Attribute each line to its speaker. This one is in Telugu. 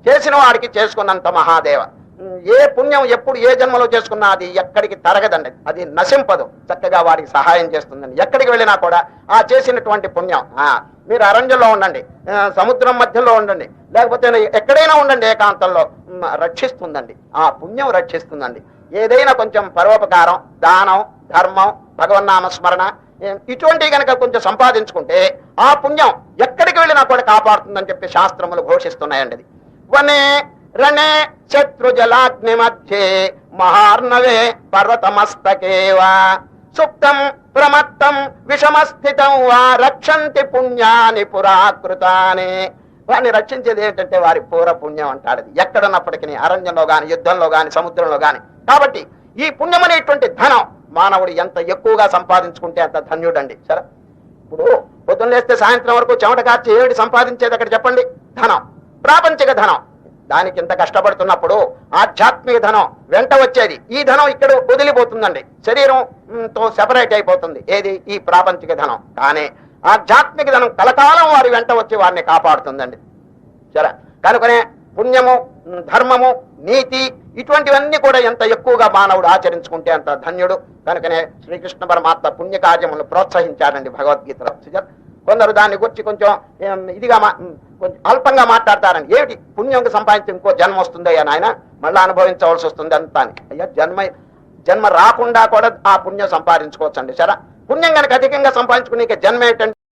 Speaker 1: చేసిన వాడికి చేసుకున్నంత మహాదేవ. ఏ పుణ్యం ఎప్పుడు ఏ జన్మలో చేసుకున్నా అది ఎక్కడికి తరగదండి, అది నశింపదు, చక్కగా వాడికి సహాయం చేస్తుందండి. ఎక్కడికి వెళ్ళినా కూడా ఆ చేసినటువంటి పుణ్యం, మీరు అరణ్యంలో ఉండండి, సముద్రం మధ్యలో ఉండండి, లేకపోతే ఎక్కడైనా ఉండండి, ఏకాంతంలో రక్షిస్తుందండి. ఆ పుణ్యం రక్షిస్తుందండి. ఏదైనా కొంచెం పరోపకారం, దానం, ధర్మం, భగవన్నామస్మరణ ఇటువంటివి కనుక కొంచెం సంపాదించుకుంటే ఆ పుణ్యం ఎక్కడికి వెళ్ళినా కూడా కాపాడుతుందని చెప్పి శాస్త్రములు ఘోషిస్తున్నాయండి. అది వనే రణే శత్రుజలాగ్ని మధ్యే మహార్ణవే పర్వతమస్తకేవా సుప్తం ప్రమత్తం విషమస్థితం వా రక్షంతి పుణ్యాని పురాకృతాని. వారిని రక్షించేది ఏంటంటే వారి పూర్వ పుణ్యం అంటాడు. ఎక్కడున్నప్పటికీ అరణ్యంలో గాని, యుద్ధంలో గాని, సముద్రంలో గాని. కాబట్టి ఈ పుణ్యం అనేటువంటి ధనం మానవుడు ఎంత ఎక్కువగా సంపాదించుకుంటే అంత ధన్యుడండి. సరే, ఇప్పుడు పొద్దున్న లేస్తే సాయంత్రం వరకు చెమట కార్చి ఏమిటి సంపాదించేది అక్కడ చెప్పండి? ధనం, ప్రాపంచిక ధనం. దానికి ఇంత కష్టపడుతున్నప్పుడు ఆధ్యాత్మిక ధనం వెంట వచ్చేది. ఈ ధనం ఇక్కడ వదిలిపోతుందండి, శరీరంతో సెపరేట్ అయిపోతుంది. ఏది? ఈ ప్రాపంచిక ధనం. కానీ ఆధ్యాత్మిక ధనం కలకాలం వారి వెంట వచ్చి వారిని కాపాడుతుందండి. సరే, కనుకనే పుణ్యము, ధర్మము, నీతి ఇటువంటివన్నీ కూడా ఎంత ఎక్కువగా మానవుడు ఆచరించుకుంటే అంత ధన్యుడు. కనుకనే శ్రీకృష్ణ పరమాత్మ పుణ్యకార్యములను ప్రోత్సహించాడండి భగవద్గీతలో. కొందరు దాన్ని గురించి కొంచెం ఇదిగా కొంచెం అల్పంగా మాట్లాడతారని. ఏమిటి పుణ్యం సంపాదించి ఇంకో జన్మ వస్తుందయ్యా నాయన, మళ్ళీ అనుభవించవలసి వస్తుంది అంతా అని. అయ్యా, జన్మ రాకుండా కూడా ఆ పుణ్యం సంపాదించుకోవచ్చండి. సరే, పుణ్యం కనుక అధికంగా సంపాదించుకునే జన్మ ఏంటంటే